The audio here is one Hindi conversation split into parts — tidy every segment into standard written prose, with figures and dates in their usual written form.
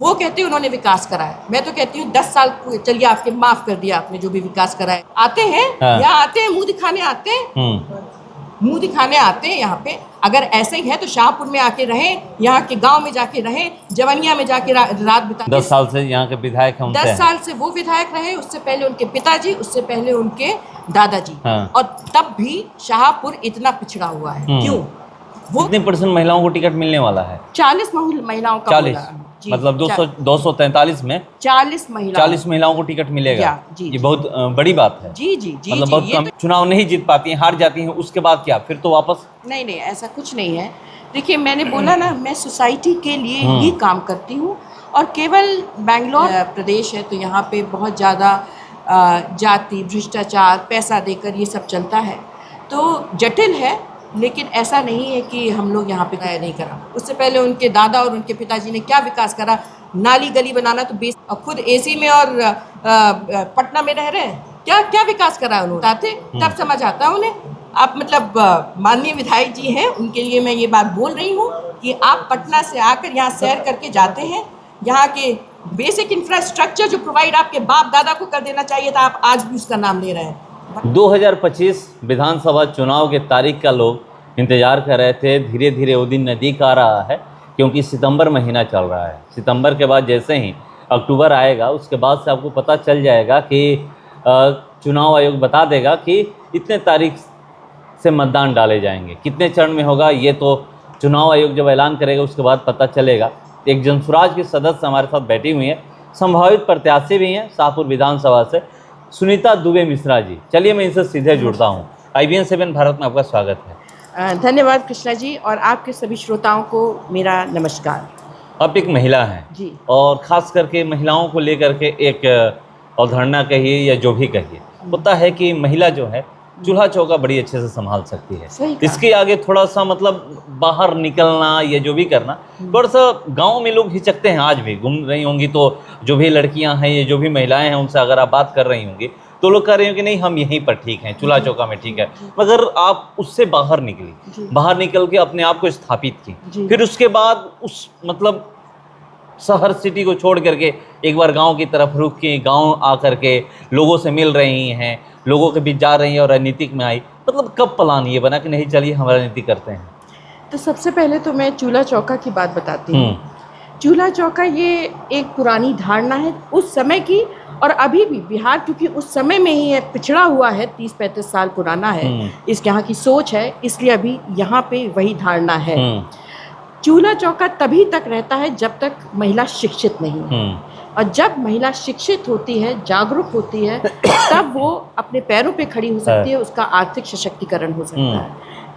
वो कहते हैं उन्होंने विकास कराया, मैं तो कहती हूँ 10 साल चलिए आपके माफ कर दिया आपने जो भी विकास कराया। आते हैं यहाँ आते हैं मुंह दिखाने आते हैं, मुंह दिखाने आते हैं यहाँ पे। अगर ऐसे ही है तो शाहपुर में आके रहें, यहाँ के गांव में जाके रहें, जवनिया में जाके रात बिता। 10 साल से यहाँ के विधायक हैं, 10 साल से वो विधायक रहे, उससे पहले उनके पिताजी, उससे पहले उनके दादाजी। और तब भी शाहपुर इतना पिछड़ा हुआ है। क्यों? वो कितने % महिलाओं को टिकट मिलने वाला है? 40 महिलाओं का 40 मतलब 243 में 40 महिलाओं को टिकट मिलेगा। ये बहुत बड़ी बात है। जी जी जी, मतलब बहुत कम चुनाव नहीं जीत पाती हैं, हार जाती हैं, उसके बाद क्या फिर तो वापस? नहीं नहीं, ऐसा कुछ नहीं है। देखिए मैंने बोला ना, मैं सोसाइटी के लिए ही काम करती हूँ। और केवल बेंगलोर प्रदेश है तो यहाँ पे बहुत ज़्यादा जाति, भ्रष्टाचार, पैसा देकर ये सब चलता है, तो जटिल है। लेकिन ऐसा नहीं है कि हम लोग यहाँ पे नहीं करा। उससे पहले उनके दादा और उनके पिताजी ने क्या विकास करा? नाली गली बनाना तो बेस, और खुद एसी में और पटना में रह रहे हैं, क्या क्या विकास करा उन्होंने? बताते तब समझ आता है उन्हें। आप मतलब माननीय विधायक जी हैं, उनके लिए मैं ये बात बोल रही हूँ कि आप पटना से आकर यहाँ सैर करके जाते हैं, यहाँ के बेसिक इंफ्रास्ट्रक्चर जो प्रोवाइड आपके बाप दादा को कर देना चाहिए था, आप आज भी उसका नाम ले रहे हैं। 2025 विधानसभा चुनाव के तारीख का लोग इंतज़ार कर रहे थे। धीरे धीरे वो दिन नज़दीक आ रहा है, क्योंकि सितंबर महीना चल रहा है। सितंबर के बाद जैसे ही अक्टूबर आएगा, उसके बाद से आपको पता चल जाएगा कि चुनाव आयोग बता देगा कि इतने तारीख से मतदान डाले जाएंगे, कितने चरण में होगा ये तो चुनाव आयोग जब ऐलान करेगा उसके बाद पता चलेगा। एक जनसुराज की सदस्य हमारे साथ बैठी हुई हैं, संभावित प्रत्याशी भी हैं शाहपुर विधानसभा से, सुनीता दुबे मिश्रा जी। चलिए मैं इनसे सीधे जुड़ता हूँ। IBN 7 भारत में आपका स्वागत है। धन्यवाद कृष्णा जी, और आपके सभी श्रोताओं को मेरा नमस्कार। आप एक महिला हैं जी, और ख़ास करके महिलाओं को लेकर के एक अवधारणा कहिए या जो भी कहिए, होता है कि महिला जो है चूल्हा चौका बड़ी अच्छे से संभाल सकती है। इसके आगे थोड़ा सा मतलब बाहर निकलना या जो भी करना, थोड़ा सा गांव में लोग हिचकते हैं। आज भी घूम रही होंगी तो जो भी लड़कियां हैं या जो भी महिलाएं हैं, उनसे अगर आप बात कर रही होंगी तो लोग कह रहे होंगे नहीं हम यहीं पर ठीक हैं, चूल्हा चौका में ठीक है। मगर आप उससे बाहर निकली, बाहर निकल के अपने आप को स्थापित की, फिर उसके बाद उस मतलब शहर सिटी को छोड़ करके एक बार गांव की तरफ रुक के गांव आकर के लोगों से मिल रही हैं, लोगों के बीच जा रही हैं और राजनीतिक में आई। मतलब कब प्लान ये बना कि नहीं चलिए हम राजनीति करते हैं? तो सबसे पहले तो मैं चूल्हा चौका की बात बताती हूँ। चूल्हा चौका ये एक पुरानी धारणा है उस समय की, और अभी भी बिहार क्योंकि उस समय में ही है, पिछड़ा हुआ है, 30-35 साल पुराना है, इस यहाँ की सोच है, इसलिए अभी यहाँ पे वही धारणा है। चूल्हा चौका तभी तक रहता है जब तक महिला शिक्षित नहीं है, और जब महिला शिक्षित होती है, जागरूक होती है, तब वो अपने पैरों पे खड़ी हो सकती है, उसका आर्थिक सशक्तिकरण हो सकता है।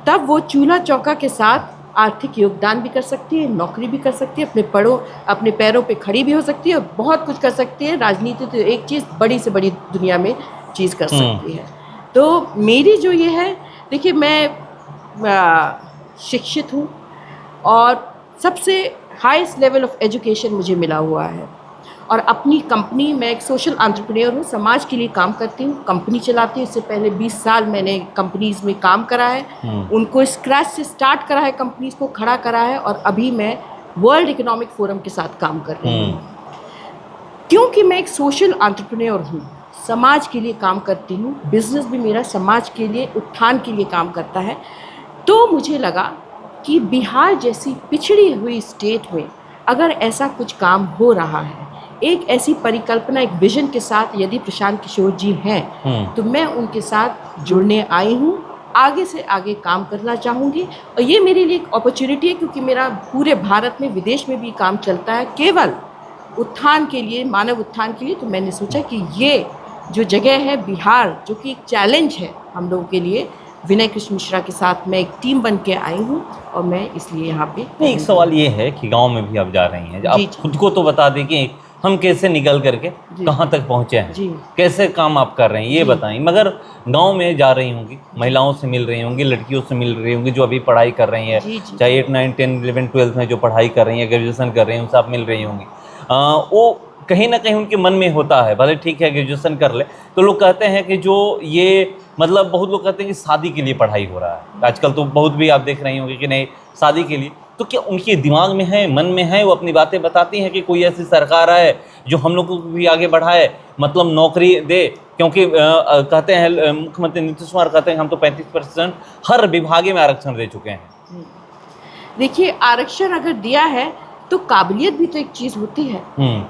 तब वो चूल्हा चौका के साथ आर्थिक योगदान भी कर सकती है, नौकरी भी कर सकती है, अपने पैरों पे खड़ी भी हो सकती है, और बहुत कुछ कर सकती है। राजनीति तो एक चीज़, बड़ी से बड़ी दुनिया में चीज़ कर सकती है। तो मेरी जो ये है, देखिए मैं शिक्षित हूँ और सबसे हाईएस्ट लेवल ऑफ एजुकेशन मुझे मिला हुआ है, और अपनी कंपनी, मैं एक सोशल एंटरप्रेन्योर हूँ, समाज के लिए काम करती हूँ, कंपनी चलाती हूँ। इससे पहले 20 साल मैंने कंपनीज़ में काम करा है, उनको स्क्रैच से स्टार्ट करा है, कंपनीज़ को खड़ा करा है, और अभी मैं वर्ल्ड इकोनॉमिक फोरम के साथ काम कर रही हूँ। क्योंकि मैं एक सोशल एंटरप्रेन्योर हूँ, समाज के लिए काम करती हूँ, बिजनेस भी मेरा समाज के लिए, उत्थान के लिए काम करता है, तो मुझे लगा कि बिहार जैसी पिछड़ी हुई स्टेट में अगर ऐसा कुछ काम हो रहा है, एक ऐसी परिकल्पना, एक विजन के साथ यदि प्रशांत किशोर जी हैं, तो मैं उनके साथ जुड़ने आई हूँ, आगे से आगे काम करना चाहूँगी। और ये मेरे लिए एक अपॉर्चुनिटी है, क्योंकि मेरा पूरे भारत में, विदेश में भी काम चलता है केवल उत्थान के लिए, मानव उत्थान के लिए। तो मैंने सोचा कि ये जो जगह है बिहार, जो कि एक चैलेंज है हम लोगों के लिए, विनय कृष्ण मिश्रा के साथ मैं एक टीम बन के आई हूँ, और मैं इसलिए यहाँ पे। एक सवाल ये है कि गांव में भी आप जा रही हैं, आप खुद को तो बता दें कि हम कैसे निकल करके कहाँ तक पहुँचे हैं, कैसे काम आप कर रहे हैं ये बताएं। मगर गांव में जा रही होंगी, महिलाओं से मिल रही होंगी, लड़कियों से मिल रही होंगी जो अभी पढ़ाई कर रही हैं, चाहे 8, 9, 10, 11, 12 में जो पढ़ाई कर रही हैं, ग्रेजुएशन कर रही हैं, उनसे आप मिल रही होंगी। वो कहीं ना कहीं उनके मन में होता है, भले ठीक है ग्रेजुएशन कर ले, तो लोग कहते हैं कि जो ये मतलब बहुत लोग कहते हैं कि शादी के लिए पढ़ाई हो रहा है आजकल। तो बहुत भी आप देख रही होंगी कि नहीं शादी के लिए, तो क्या उनके दिमाग में है, मन में है, वो अपनी बातें बताती हैं कि कोई ऐसी सरकार आए जो हम लोगों को भी आगे बढ़ाए, मतलब नौकरी दे? क्योंकि कहते हैं मुख्यमंत्री नीतीश कुमार कहते हैं हम तो 35% हर विभाग में आरक्षण दे चुके हैं। देखिए, आरक्षण अगर दिया है तो काबिलियत भी तो एक चीज़ होती है।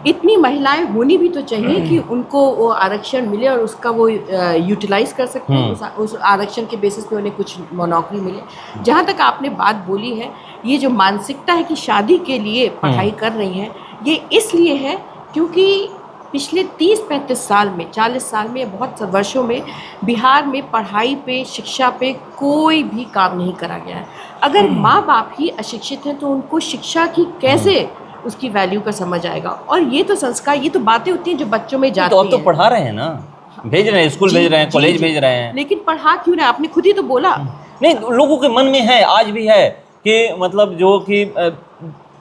इतनी महिलाएं होनी भी तो चाहिए कि उनको वो आरक्षण मिले और उसका वो यूटिलाइज कर सकते हैं, उस आरक्षण के बेसिस पे उन्हें कुछ नौकरी मिले। जहाँ तक आपने बात बोली है, ये जो मानसिकता है कि शादी के लिए पढ़ाई कर रही हैं, ये इसलिए है क्योंकि पिछले 30-35 साल में, 40 साल में, बहुत वर्षों में बिहार में पढ़ाई पे, शिक्षा पे कोई भी काम नहीं करा गया है। अगर माँ बाप ही अशिक्षित हैं तो उनको शिक्षा की कैसे उसकी वैल्यू का समझ आएगा? और ये तो संस्कार, ये तो बातें होती हैं जो बच्चों में जाती हैं। तो अब तो पढ़ा रहे हैं ना, भेज रहे हैं, स्कूल भेज रहे हैं, कॉलेज भेज रहे हैं, लेकिन पढ़ा क्यों नहीं? आपने खुद ही तो बोला। नहीं, लोगों के मन में है, आज भी है कि मतलब जो कि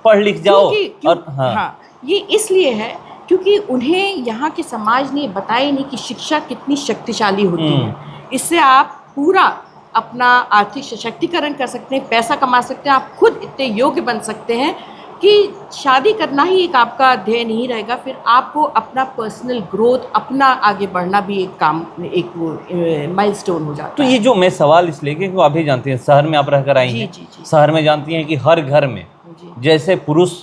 पढ़ लिख जाओ। और हाँ, ये इसलिए है क्योंकि उन्हें यहाँ के समाज ने बताया नहीं कि शिक्षा कितनी शक्तिशाली होती है। इससे आप पूरा अपना आर्थिक सशक्तिकरण कर सकते हैं, पैसा कमा सकते हैं, आप खुद इतने योग्य बन सकते हैं कि शादी करना ही एक आपका ध्येय नहीं रहेगा। फिर आपको अपना पर्सनल ग्रोथ, अपना आगे बढ़ना भी एक काम, एक माइलस्टोन हो जाता है। तो ये जो मैं सवाल इसलिए कि आप भी जानती हैं, शहर में आप रहकर आई हैं, शहर में जानती हैं कि हर घर में जैसे पुरुष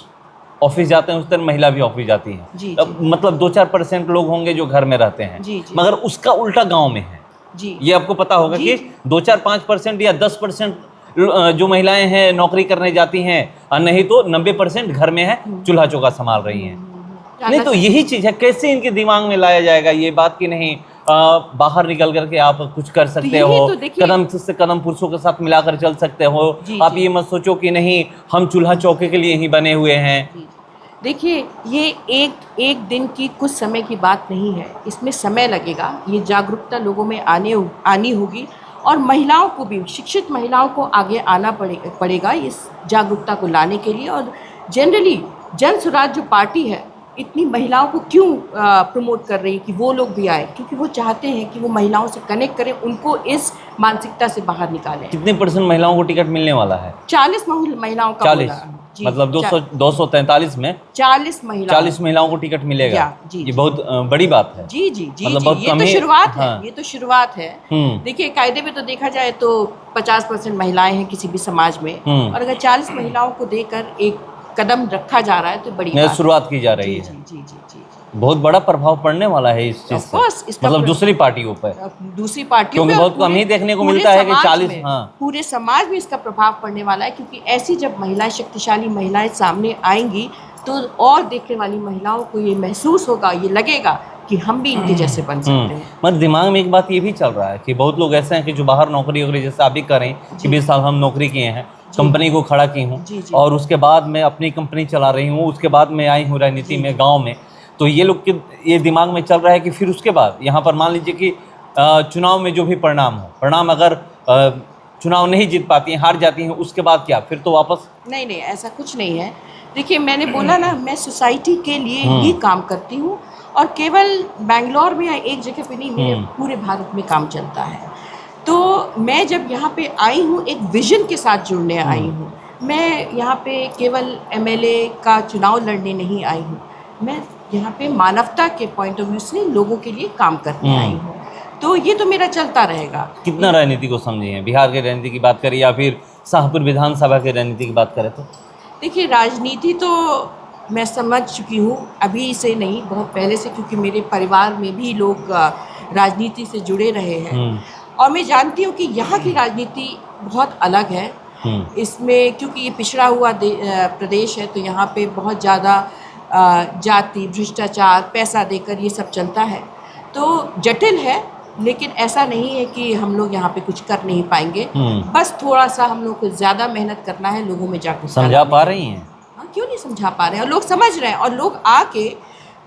ऑफिस जाते हैं उस तरह महिला भी ऑफिस जाती हैं। मतलब 2-4% लोग होंगे जो घर में रहते हैं, मगर उसका उल्टा गांव में है। ये आपको पता होगा कि 2-4-5% या 10% जो महिलाएं हैं नौकरी करने जाती हैं, और नहीं तो 90% घर में है, चूल्हा चौका संभाल रही हैं। नहीं तो यही चीज है, कैसे इनके दिमाग में लाया जाएगा ये बात कि नहीं बाहर निकल करके आप कुछ कर सकते हो, कदम से कदम पुरुषों के साथ मिलाकर चल सकते हो। आप ये मत सोचो कि नहीं हम चूल्हा चौके के लिए ही बने हुए हैं। देखिए, ये एक दिन की, कुछ समय की बात नहीं है, इसमें समय लगेगा। ये जागरूकता लोगों में आनी होगी और महिलाओं को भी, शिक्षित महिलाओं को आगे आना पड़ेगा इस जागरूकता को लाने के लिए। और जनरली जन स्वराज जो पार्टी है इतनी महिलाओं को क्यों प्रमोट कर रही है कि वो लोग भी आए? क्योंकि वो चाहते हैं कि वो महिलाओं से कनेक्ट करें, उनको इस मानसिकता से बाहर निकालें। कितने % महिलाओं को टिकट मिलने वाला है? 40 महिलाओं का 40, मतलब 243 में 40 महिलाओं को टिकट मिलेगा। ये बहुत बड़ी बात है। जी जी जी, मतलब ये तो शुरुआत है। ये तो शुरुआत है। देखिए, कायदे में तो देखा जाए तो 50% महिलाएं हैं किसी भी समाज में, और अगर 40 महिलाओं को देकर एक कदम रखा जा रहा है तो बड़ी शुरुआत की जा रही है। जी जी जी जी, बहुत बड़ा प्रभाव पड़ने वाला है इस चीज से, मतलब दूसरी पार्टियों पर, दूसरी पार्टियों में बहुत कम ही देखने को मिलता है कि 40, पूरे समाज में इसका प्रभाव पड़ने वाला है। क्योंकि ऐसी जब महिलाएं, शक्तिशाली महिलाएं सामने आएंगी तो और देखने वाली महिलाओं को ये महसूस होगा, ये लगेगा कि हम भी इनके जैसे बन सकते हैं। मतलब दिमाग में एक बात ये भी चल रहा है कि बहुत लोग ऐसे हैं कि जो बाहर नौकरी वगैरह, जैसे आप भी करें कि 20 साल हम नौकरी किए हैं, कंपनी को खड़ा की हूँ, और उसके बाद मैं अपनी कंपनी चला रही हूँ, उसके बाद मैं आई हूँ राजनीति में, गाँव में। तो ये लोग के ये दिमाग में चल रहा है कि फिर उसके बाद यहाँ पर मान लीजिए कि चुनाव में जो भी परिणाम अगर चुनाव नहीं जीत पाती हैं, हार जाती हैं, उसके बाद क्या? फिर तो वापस नहीं, ऐसा कुछ नहीं है। देखिए, मैंने बोला ना, मैं सोसाइटी के लिए ही काम करती हूँ, और केवल बेंगलोर में या एक जगह पे नहीं, मेरे पूरे भारत में काम चलता है। तो मैं जब यहाँ पे आई हूँ, एक विजन के साथ जुड़ने आई हूँ। मैं यहाँ पे केवल MLA का चुनाव लड़ने नहीं आई हूँ, मैं यहाँ पे मानवता के पॉइंट ऑफ व्यू से लोगों के लिए काम करने आई हूँ। तो ये तो मेरा चलता रहेगा। कितना राजनीति को समझे हैं? बिहार की राजनीति की बात करें या फिर शाहपुर विधानसभा की राजनीति की बात करें तो? देखिए, राजनीति तो मैं समझ चुकी हूँ, अभी से नहीं, बहुत पहले से, क्योंकि मेरे परिवार में भी लोग राजनीति से जुड़े रहे हैं, और मैं जानती हूँ कि यहाँ की राजनीति बहुत अलग है। इसमें क्योंकि ये पिछड़ा हुआ प्रदेश है, तो यहाँ पे बहुत ज़्यादा जाति, भ्रष्टाचार, पैसा देकर ये सब चलता है। तो जटिल है, लेकिन ऐसा नहीं है कि हम लोग यहाँ पे कुछ कर नहीं पाएंगे। बस थोड़ा सा हम लोग को ज़्यादा मेहनत करना है, लोगों में जाकर समझा पा रही हैं। क्यों नहीं समझा पा रहे हैं? और लोग समझ रहे हैं, और लोग आके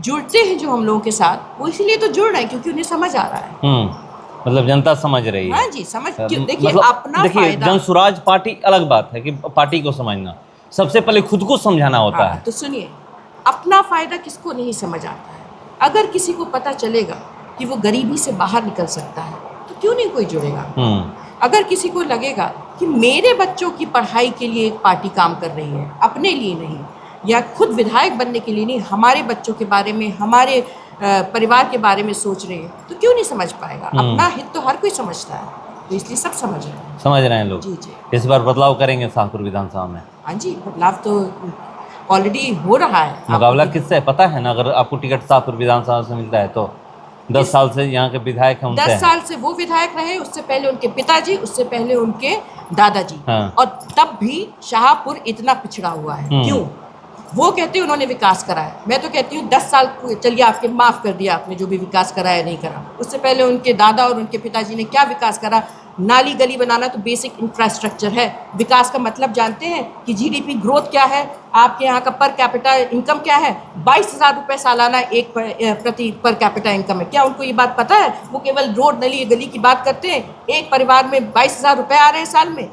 जुड़ते हैं जो हम लोगों के साथ, वो इसीलिए तो जुड़ रहे हैं क्योंकि उन्हें समझ आ रहा है। मतलब जनता समझ रही है। हाँ जी, समझ। देखिए, अपना फायदा, जन स्वराज पार्टी अलग बात है कि पार्टी को समझना, सबसे पहले खुद को समझाना होता है। तो सुनिए, अपना फायदा किसको नहीं समझ आता है? अगर किसी को पता चलेगा कि वो गरीबी से बाहर निकल सकता है तो क्यों नहीं कोई जुड़ेगा? अगर किसी को लगेगा कि मेरे बच्चों की पढ़ाई के लिए एक पार्टी काम कर रही है, अपने लिए नहीं, या खुद विधायक बनने के लिए नहीं, हमारे बच्चों के बारे में, हमारे परिवार के बारे में सोच रहे हैं, तो क्यों नहीं समझ पाएगा? अपना हित तो हर कोई समझता है, तो इसलिए सब समझ रहे हैं लोग। जी जी। इस बार बदलाव करेंगे शाहपुर विधानसभा में? हाँ जी, बदलाव तो ऑलरेडी हो रहा है। मुकाबला किससे है पता है ना? अगर आपको टिकट शाहपुर विधानसभा से मिलता है तो 10 साल से यहाँ के विधायक हैं, उनसे 10 साल से वो विधायक रहे, उससे पहले उनके पिताजी, उससे पहले उनके दादाजी। हाँ। और तब भी शाहपुर इतना पिछड़ा हुआ है, क्यों? वो कहते हैं उन्होंने विकास कराया, मैं तो कहती हूँ 10 साल चलिए आपके माफ़ कर दिया आपने, जो भी विकास कराया नहीं करा। उससे पहले उनके दादा और उनके पिताजी ने क्या विकास करा? नाली गली बनाना तो बेसिक इंफ्रास्ट्रक्चर है। विकास का मतलब जानते हैं कि जीडीपी ग्रोथ क्या है? आपके यहाँ का पर कैपिटा इनकम क्या है? 22,000 रुपये सालाना एक प्रति पर कैपिटा इनकम है। क्या उनको ये बात पता है? वो केवल रोड नली गली की बात करते हैं। एक परिवार में 22,000 रुपये आ रहे हैं साल में,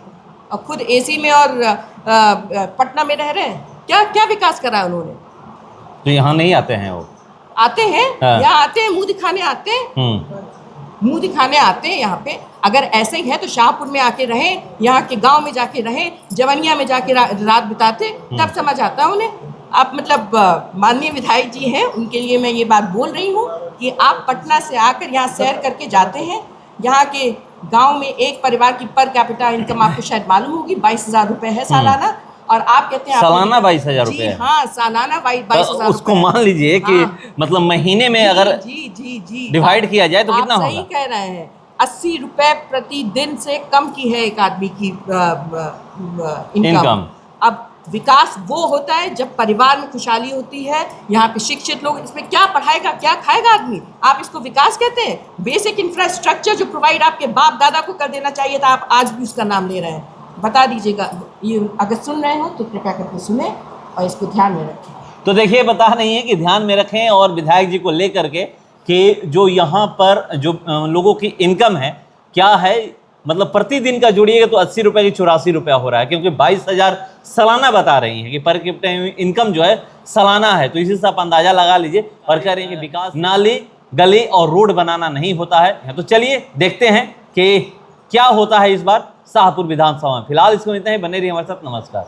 और खुद एसी में और पटना में रह रहे हैं। क्या क्या विकास करा उन्होंने? तो यहाँ नहीं आते हैं वो? आते हैं, हाँ। यहाँ आते हैं, मुंह दिखाने आते हैं, मुंह दिखाने आते हैं यहाँ पे। अगर ऐसे ही है तो शाहपुर में आके रहें, यहाँ के गांव में जाके रहें, जवनिया में जाके रात बिताते, तब समझ आता है उन्हें। आप मतलब माननीय विधायक जी हैं, उनके लिए मैं ये बात बोल रही हूँ कि आप पटना से आकर यहाँ सैर करके जाते हैं, यहाँ के गांव में एक परिवार की पर कैपिटा इनकम आपको शायद मालूम होगी 22,000 रुपये है सालाना, और आप कहते हैं सालाना 22,000 रुपये? हाँ, सालाना 22,000। उसको मान लीजिए कि मतलब महीने में अगर जी डिवाइड किया जाए तो कितना होगा? सही कह रहे हैं, 80 रुपये प्रतिदिन से कम की है एक आदमी की इनकम। अब विकास वो होता है जब परिवार में खुशहाली होती है, यहाँ पे शिक्षित लोग, इसमें क्या पढ़ाएगा क्या खाएगा आदमी? आप इसको विकास कहते हैं? बेसिक इंफ्रास्ट्रक्चर जो प्रोवाइड आपके बाप दादा को कर देना चाहिए था, आप आज भी उसका नाम ले रहे हैं। बता दीजिएगा, ये अगर सुन रहे हो तो कृपया करके सुने और इसको ध्यान में रखें। तो देखिए, बता रही है कि ध्यान में रखें, और विधायक जी को लेकर के कि जो यहाँ पर जो लोगों की इनकम है क्या है, मतलब प्रतिदिन का जोड़िएगा तो 80 रुपये की 84 रुपया हो रहा है, क्योंकि 22,000 सालाना बता रही है कि पर कैपिटा इनकम जो है सालाना है। तो इसी से आप अंदाजा लगा लीजिए। और कह रही है कि विकास नाली गली और रोड बनाना नहीं होता है। तो चलिए देखते हैं कि क्या होता है इस बार शाहपुर विधानसभा में। फिलहाल इसको इतना ही, बने रहिए हमारे साथ। नमस्कार।